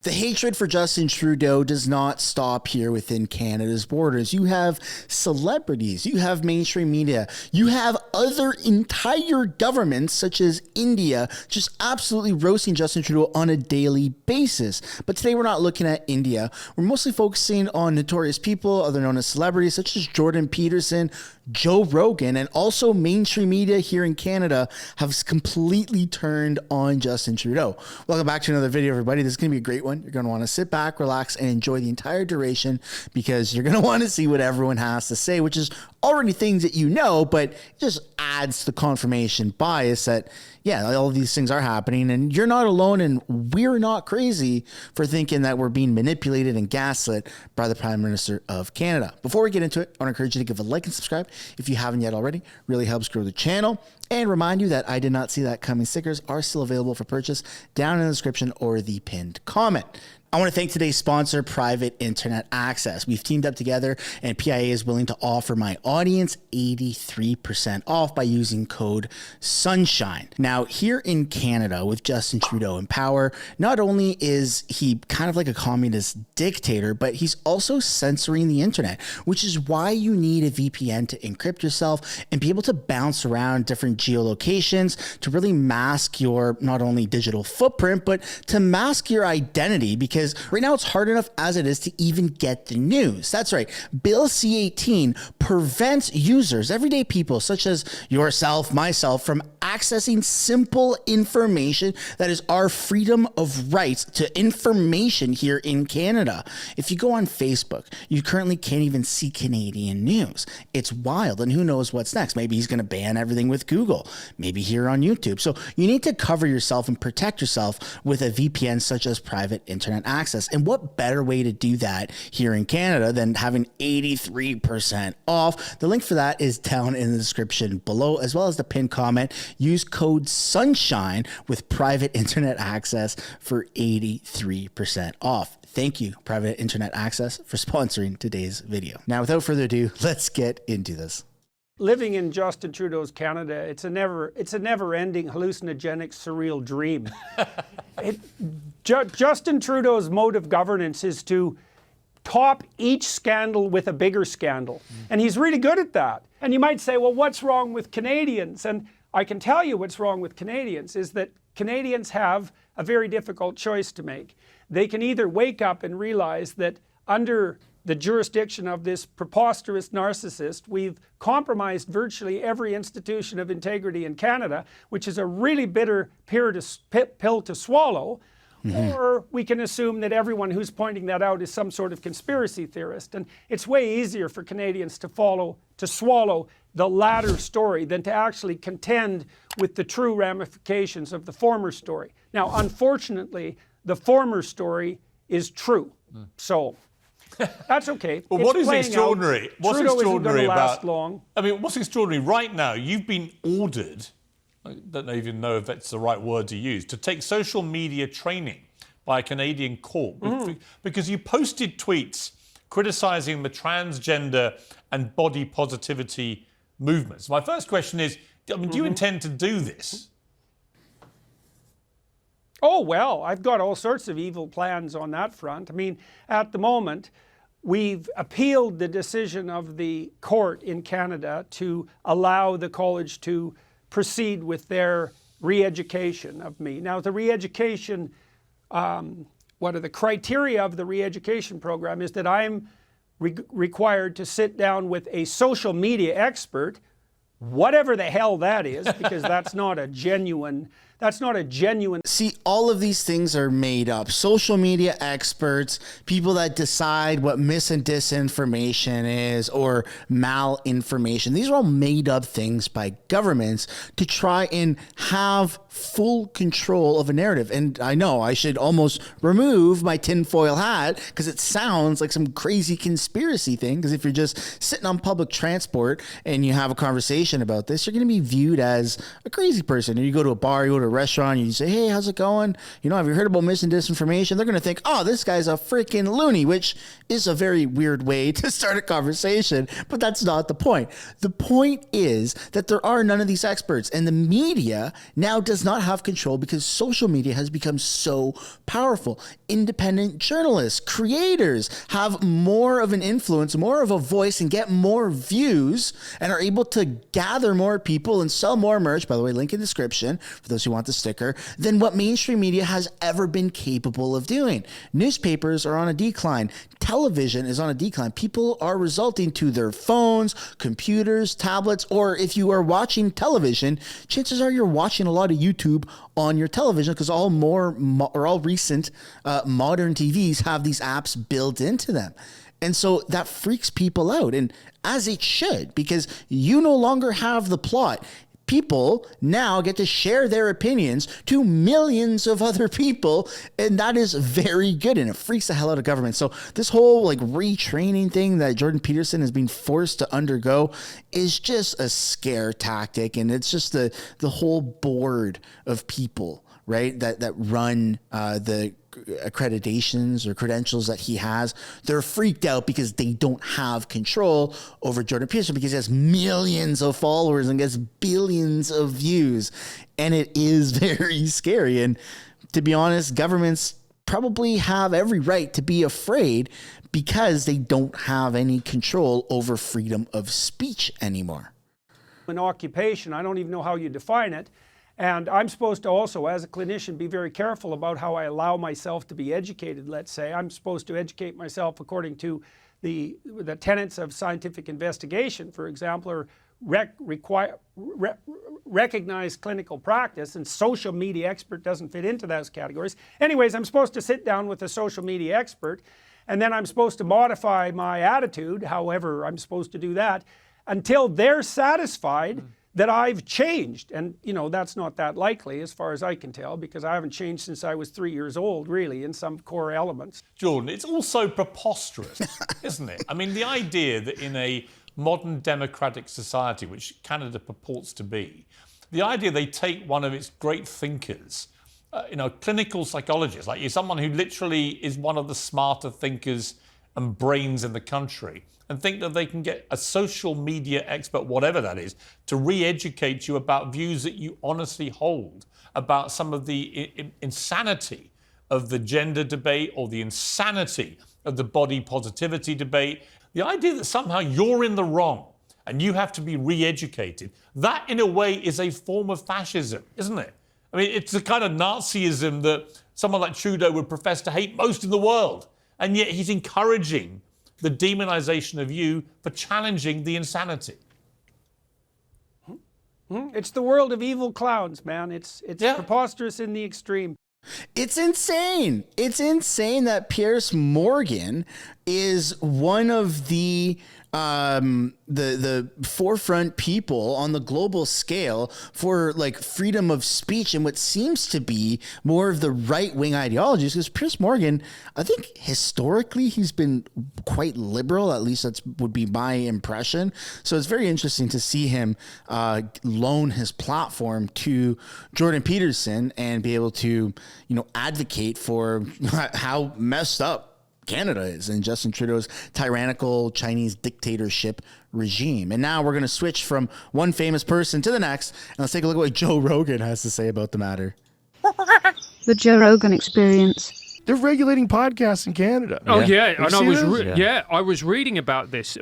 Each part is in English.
The hatred for Justin Trudeau does not stop here within Canada's borders. You have celebrities, you have mainstream media, you have other entire governments such as India just absolutely roasting Justin Trudeau on a daily basis. But today we're not looking at India. We're mostly focusing on notorious people, other known as celebrities, such as Jordan Peterson, Joe Rogan, and also mainstream media here in Canada have completely turned on Justin Trudeau. Welcome back to another video, everybody. This is going to be a great one. You're going to want to sit back, relax, and enjoy the entire duration because you're going to want to see what everyone has to say, which is already things that you know, but it just adds the confirmation bias that, yeah, all of these things are happening and you're not alone and we're not crazy for thinking that we're being manipulated and gaslit by the Prime Minister of Canada. Before we get into it, I want to encourage you to give a like and subscribe if you haven't yet already. Really helps grow the channel. And remind you that I did not see that coming stickers are still available for purchase down in the description or the pinned comment. I want to thank today's sponsor, Private Internet Access. We've teamed up together and PIA is willing to offer my audience 83% off by using code SUNSHINE. Now, here in Canada with Justin Trudeau in power, not only is he kind of like a communist dictator, but he's also censoring the internet, which is why you need a VPN to encrypt yourself and be able to bounce around different geolocations to really mask your not only digital footprint, but to mask your identity, because right now it's hard enough as it is to even get the news. That's right. Bill C-18 prevents users, everyday people such as yourself, myself, from accessing simple information that is our freedom of rights to information here in Canada. If you go on Facebook, you currently can't even see Canadian news. It's wild, and who knows what's next. Maybe he's going to ban everything with Google, maybe here on YouTube. So you need to cover yourself and protect yourself with a VPN such as Private Internet Access. And what better way to do that here in Canada than having 83% off? The link for that is down in the description below, as well as the pinned comment. Use code SUNSHINE with Private Internet Access for 83% off. Thank you, Private Internet Access, for sponsoring today's video. Now, without further ado, let's get into this. Living in Justin Trudeau's Canada, it's a never-ending hallucinogenic, surreal dream. Justin Trudeau's mode of governance is to top each scandal with a bigger scandal. And he's really good at that. And you might say, well, what's wrong with Canadians? And I can tell you what's wrong with Canadians is that Canadians have a very difficult choice to make. They can either wake up and realize that under the jurisdiction of this preposterous narcissist, we've compromised virtually every institution of integrity in Canada, which is a really bitter pill to swallow. Or we can assume that everyone who's pointing that out is some sort of conspiracy theorist. And it's way easier for Canadians to swallow the latter story than to actually contend with the true ramifications of the former story. Now, unfortunately, the former story is true. So that's okay. Well, what is extraordinary? What's extraordinary about? Long. I mean, what's extraordinary right now? You've been ordered. I don't even know if that's the right word to use, to take social media training by a Canadian court because you posted tweets criticizing the transgender and body positivity movements. My first question is, I mean, do you intend to do this? Oh, well, I've got all sorts of evil plans on that front. I mean, at the moment, we've appealed the decision of the court in Canada to allow the college to proceed with their re-education of me. Now, the re-education, what are the criteria of the re-education program is that I'm required to sit down with a social media expert, whatever the hell that is, because that's not a genuine. See, all of these things are made up. Social media experts, people that decide what mis and disinformation is or malinformation. These are all made up things by governments to try and have full control of a narrative. And I know I should almost remove my tinfoil hat because it sounds like some crazy conspiracy thing. Because if you're just sitting on public transport and you have a conversation about this, you're going to be viewed as a crazy person. Or you go to a bar, you go to a restaurant, you say, hey, how's it going? Have you heard about mis and disinformation? They're going to think, oh, this guy's a freaking loony, which is a very weird way to start a conversation, but that's not the point. The point is that there are none of these experts, and the media now does not have control because social media has become so powerful. Independent journalists, creators have more of an influence, more of a voice, and get more views, and are able to gather more people and sell more merch, by the way, link in the description for those who want the sticker, than what mainstream media has ever been capable of doing. Newspapers are on a decline. Television is on a decline. People are resulting to their phones, computers, tablets, or if you are watching television, chances are you're watching a lot of YouTube on your television because all recent modern TVs have these apps built into them. And so that freaks people out, and as it should, because you no longer have the plot. People now get to share their opinions to millions of other people, and that is very good, and it freaks the hell out of government. So this whole retraining thing that Jordan Peterson has been forced to undergo is just a scare tactic, and it's just the whole board of people, right, that run the accreditations or credentials that he has. They're freaked out because they don't have control over Jordan Peterson because he has millions of followers and gets billions of views, and it is very scary. And to be honest, governments probably have every right to be afraid because they don't have any control over freedom of speech anymore. An occupation, I don't even know how you define it. And I'm supposed to also, as a clinician, be very careful about how I allow myself to be educated, let's say. I'm supposed to educate myself according to the tenets of scientific investigation, for example, or recognized clinical practice, and social media expert doesn't fit into those categories. Anyways, I'm supposed to sit down with a social media expert, and then I'm supposed to modify my attitude, however I'm supposed to do that, until they're satisfied that I've changed. And that's not that likely as far as I can tell, because I haven't changed since I was 3 years old, really, in some core elements. Jordan, it's also preposterous, isn't it? I mean, the idea that in a modern democratic society, which Canada purports to be, the idea they take one of its great thinkers, clinical psychologist, like you're someone who literally is one of the smarter thinkers and brains in the country, and think that they can get a social media expert, whatever that is, to re-educate you about views that you honestly hold about some of the insanity of the gender debate or the insanity of the body positivity debate. The idea that somehow you're in the wrong and you have to be re-educated, that in a way is a form of fascism, isn't it? I mean, it's the kind of Nazism that someone like Trudeau would profess to hate most in the world, and yet he's encouraging the demonization of you for challenging the insanity. It's the world of evil clowns, man. It's preposterous in the extreme. It's insane. It's insane that Piers Morgan is one of the forefront people on the global scale for freedom of speech and what seems to be more of the right-wing ideologies, because Piers Morgan, I think historically he's been quite liberal, at least that would be my impression. So it's very interesting to see him loan his platform to Jordan Peterson and be able to advocate for how messed up Canada is and Justin Trudeau's tyrannical Chinese dictatorship regime. And now we're going to switch from one famous person to the next, and let's take a look at what Joe Rogan has to say about the matter. The Joe Rogan Experience. They're regulating podcasts in Canada. Oh yeah, and I was reading about this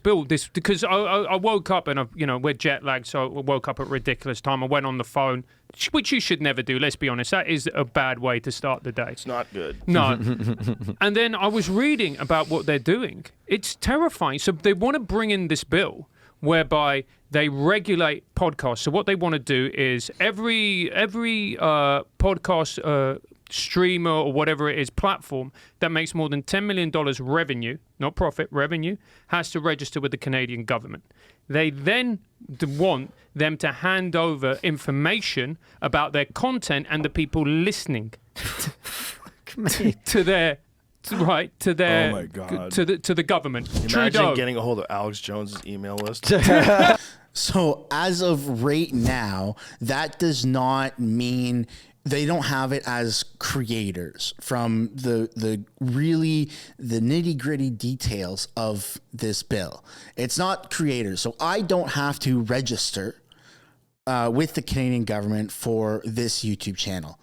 bill, because I woke up and we're jet lagged, so I woke up at a ridiculous time. I went on the phone, which you should never do. Let's be honest, that is a bad way to start the day. It's not good. No. And then I was reading about what they're doing. It's terrifying. So they want to bring in this bill whereby they regulate podcasts. So what they want to do is every podcast streamer or whatever it is platform that makes more than $10 million revenue, not profit, revenue, has to register with the Canadian government. They then want them to hand over information about their content and the people listening to their right, to their Oh my God. to the government. Imagine Trudeau. getting a hold of Alex Jones's email list. So as of right now, that does not mean they don't have it as creators from the nitty gritty details of this bill. It's not creators. So I don't have to register with the Canadian government for this YouTube channel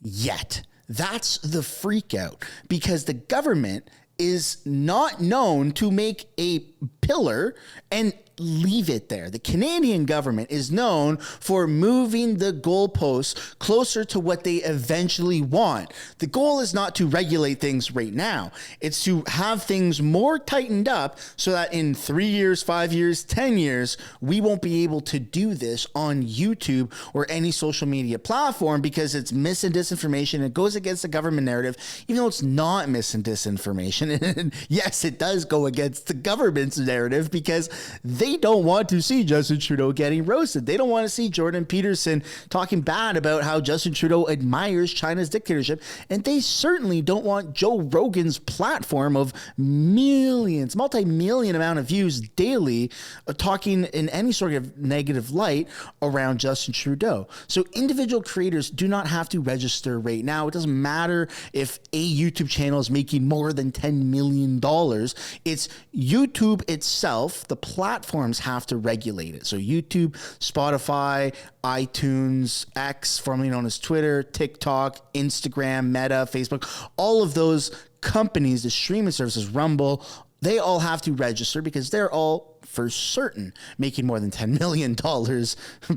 yet. That's the freak out, because the government is not known to make a pillar and leave it there. The Canadian government is known for moving the goalposts closer to what they eventually want. The goal is not to regulate things right now. It's to have things more tightened up so that in 3 years, 5 years, 10 years, we won't be able to do this on YouTube or any social media platform because it's mis and disinformation. It goes against the government narrative, even though it's not mis and disinformation. And yes, it does go against the government's narrative because they don't want to see Justin Trudeau getting roasted. They don't want to see Jordan Peterson talking bad about how Justin Trudeau admires China's dictatorship. And they certainly don't want Joe Rogan's platform of millions, multi-million amount of views daily, talking in any sort of negative light around Justin Trudeau. So individual creators do not have to register right now. It doesn't matter if a YouTube channel is making more than $10 million. It's YouTube itself. The platforms have to regulate it. So YouTube, Spotify, iTunes, X, formerly known as Twitter, TikTok, Instagram, Meta, Facebook, all of those companies, the streaming services, Rumble, they all have to register because they're all for certain making more than $10 million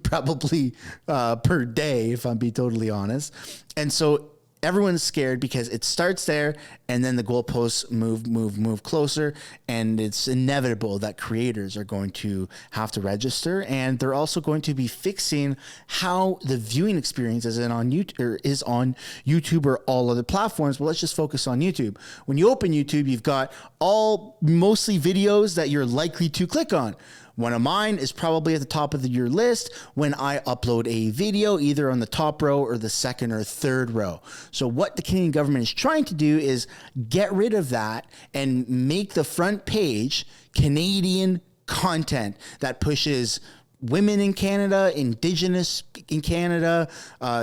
probably per day, if I'm being totally honest. And so everyone's scared because it starts there and then the goalposts move closer, and it's inevitable that creators are going to have to register, and they're also going to be fixing how the viewing experience is on YouTube or all other platforms. But let's just focus on YouTube. When you open YouTube, you've got mostly videos that you're likely to click on. One of mine is probably at the top of your list when I upload a video, either on the top row or the second or third row. So what the Canadian government is trying to do is get rid of that and make the front page Canadian content that pushes women in Canada, Indigenous in Canada,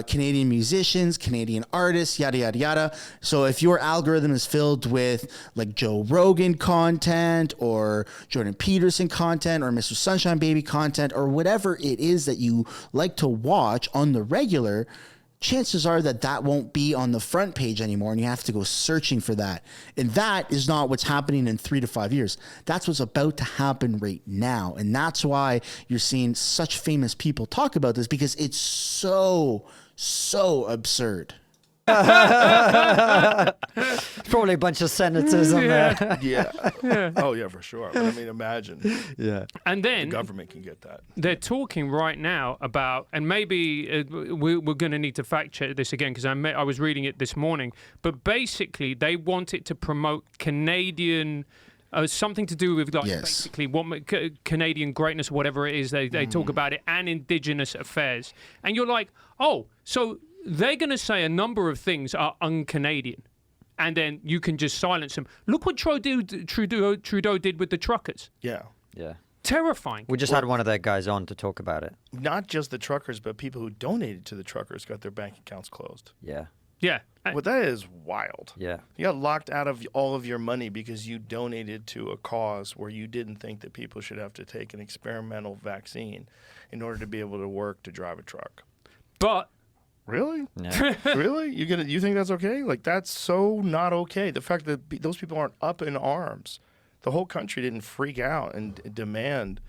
Canadian musicians, Canadian artists, yada, yada, yada. So if your algorithm is filled with like Joe Rogan content or Jordan Peterson content or Mr. Sunshine Baby content or whatever it is that you like to watch on the regular, chances are that won't be on the front page anymore, and you have to go searching for that. And that is not what's happening in 3 to 5 years. That's what's about to happen right now. And that's why you're seeing such famous people talk about this, because it's so absurd. Probably a bunch of senators on there. Yeah. Oh, yeah, for sure. But I mean, imagine. Yeah. And then The government can get that. they're talking right now about, and maybe we're going to need to fact check this again because I was reading it this morning, but basically they want it to promote Canadian, something to do with basically what Canadian greatness, whatever it is, they talk about it, and Indigenous affairs. And you're like, oh, so they're going to say a number of things are un-Canadian, and then you can just silence them. Look what Trudeau did with the truckers. Yeah. Yeah. Terrifying. We just had one of their guys on to talk about it. Not just the truckers, but people who donated to the truckers got their bank accounts closed. Yeah. Yeah. Well, that is wild. Yeah. You got locked out of all of your money because you donated to a cause where you didn't think that people should have to take an experimental vaccine in order to be able to work to drive a truck. But Really? Yeah. Really? You think that's okay? Like, that's so not okay. The fact that those people aren't up in arms. The whole country didn't freak out and demand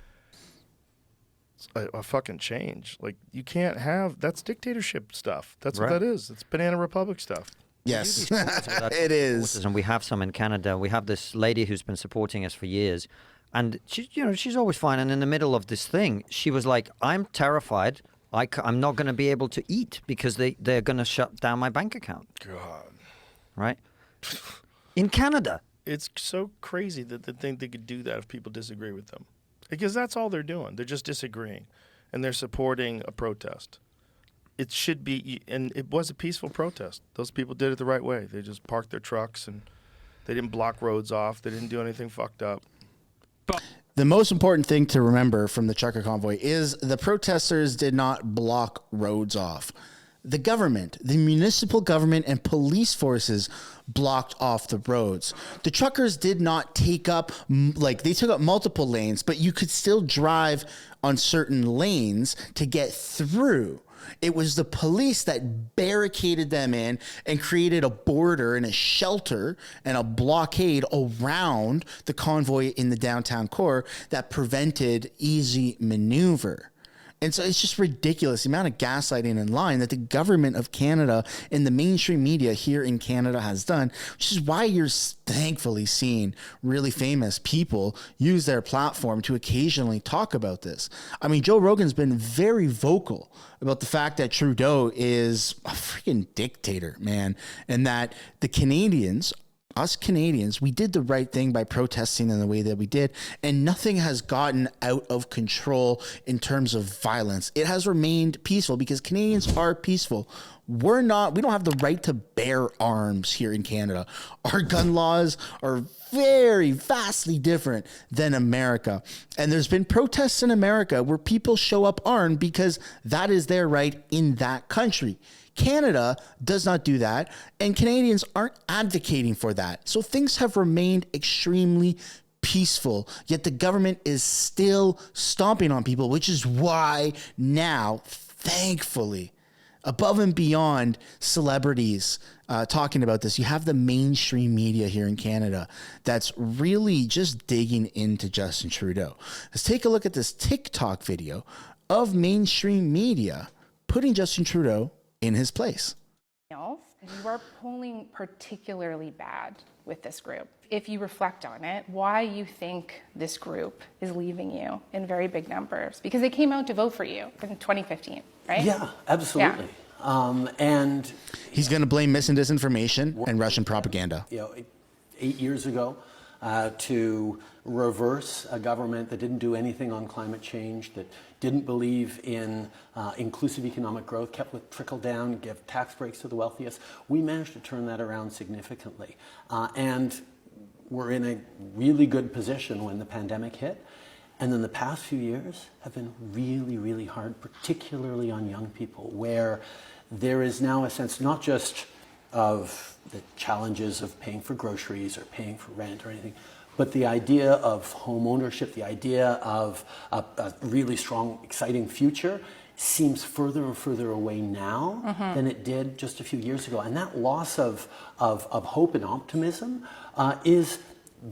a fucking change. Like, you can't have, that's dictatorship stuff. That's Right. what that is. It's Banana Republic stuff. Yes, it is. And we have some in Canada. We have this lady who's been supporting us for years, and she's always fine. And in the middle of this thing, she was like, "I'm terrified. I'm not going to be able to eat because they're going to shut down my bank account." God. Right? In Canada. It's so crazy that they think they could do that if people disagree with them. Because that's all they're doing. They're just disagreeing. And they're supporting a protest. It should be, and it was a peaceful protest. Those people did it the right way. They just parked their trucks and They didn't block roads off. They didn't do anything fucked up. The most important thing to remember from the trucker convoy is the protesters did not block roads off. The government, the municipal government and police forces blocked off the roads. The truckers did not take up, they took up multiple lanes, but you could still drive on certain lanes to get through. It was the police that barricaded them in and created a border and a shelter and a blockade around the convoy in the downtown core that prevented easy maneuver. And so it's just ridiculous, the amount of gaslighting and lying that the government of Canada and the mainstream media here in Canada has done, which is why you're thankfully seeing really famous people use their platform to occasionally talk about this. I mean, Joe Rogan's been very vocal about the fact that Trudeau is a freaking dictator, man, and that the Canadians, us Canadians, we did the right thing by protesting in the way that we did, and nothing has gotten out of control in terms of violence. It has remained peaceful because Canadians are peaceful. We don't have the right to bear arms here in Canada. Our gun laws are very vastly different than America. And there's been protests in America where people show up armed because that is their right in that country. Canada does not do that, and Canadians aren't advocating for that. So things have remained extremely peaceful, yet the government is still stomping on people, which is why now, thankfully, above and beyond celebrities talking about this, you have the mainstream media here in Canada that's really just digging into Justin Trudeau. Let's take a look at this TikTok video of mainstream media putting Justin Trudeau in his place. You are polling particularly bad with this group. If you reflect on it, why you think this group is leaving you in very big numbers? Because they came out to vote for you in 2015, right? Yeah, absolutely. Yeah. And he's going to blame mis and disinformation and Russian propaganda. 8 years ago, to reverse a government that didn't do anything on climate change, that didn't believe in inclusive economic growth, kept with trickle down, give tax breaks to the wealthiest. We managed to turn that around significantly. And we're in a really good position when the pandemic hit. And then the past few years have been really, really hard, particularly on young people, where there is now a sense not just of the challenges of paying for groceries or paying for rent or anything, but the idea of home ownership, the idea of a really strong, exciting future seems further and further away now than it did just a few years ago. And that loss of hope and optimism is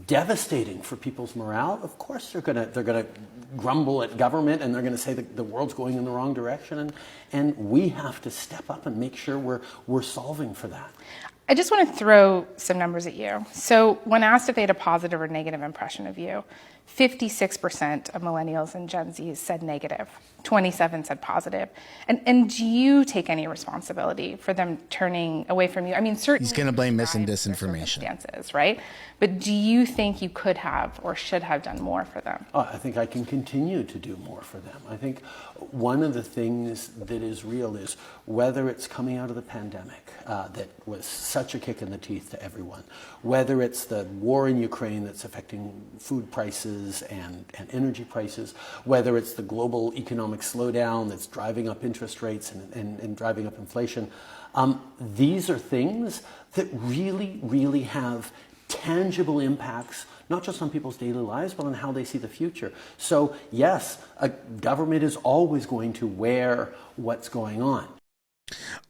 devastating for people's morale. Of course, they're gonna grumble at government, and they're gonna say that the world's going in the wrong direction, and we have to step up and make sure we're solving for that. I just want to throw some numbers at you. So when asked if they had a positive or negative impression of you, 56% of millennials and Gen Zs said negative, 27 said positive. And do you take any responsibility for them turning away from you? I mean, certainly he's going to blame mis and disinformation, circumstances, right? But do you think you could have or should have done more for them? I think I can continue to do more for them. I think one of the things that is real is whether it's coming out of the pandemic that was such a kick in the teeth to everyone, whether it's the war in Ukraine that's affecting food prices and energy prices, whether it's the global economic slowdown that's driving up interest rates and driving up inflation. These are things that really, really have tangible impacts, not just on people's daily lives, but on how they see the future. So yes, a government is always going to wear what's going on.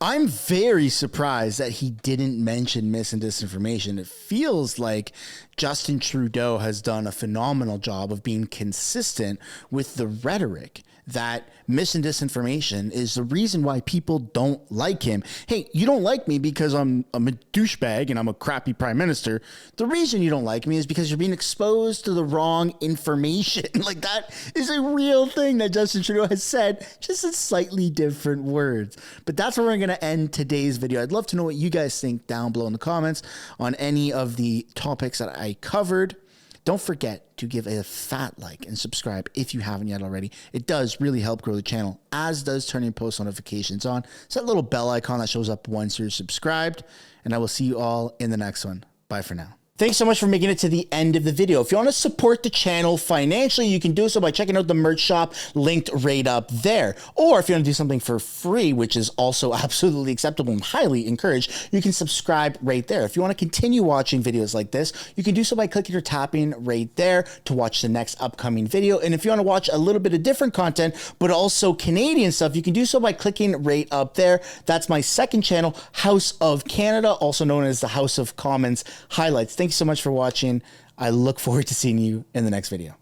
I'm very surprised that he didn't mention mis and disinformation. It feels like Justin Trudeau has done a phenomenal job of being consistent with the rhetoric that mis and disinformation is the reason why people don't like him. Hey, you don't like me because I'm a douchebag and I'm a crappy prime minister. The reason you don't like me is because you're being exposed to the wrong information. Like, that is a real thing that Justin Trudeau has said, just in slightly different words. But that's where we're going to end today's video. I'd love to know what you guys think down below in the comments on any of the topics that I covered. Don't forget to give a fat like and subscribe if you haven't yet already. It does really help grow the channel, as does turning post notifications on. It's that little bell icon that shows up once you're subscribed. And I will see you all in the next one. Bye for now. Thanks so much for making it to the end of the video. If you want to support the channel financially, you can do so by checking out the merch shop linked right up there. Or if you want to do something for free, which is also absolutely acceptable and highly encouraged, you can subscribe right there. If you want to continue watching videos like this, you can do so by clicking or tapping right there to watch the next upcoming video. And if you want to watch a little bit of different content, but also Canadian stuff, you can do so by clicking right up there. That's my second channel, House of Canada, also known as the House of Commons Highlights. Thanks so much for watching. I look forward to seeing you in the next video.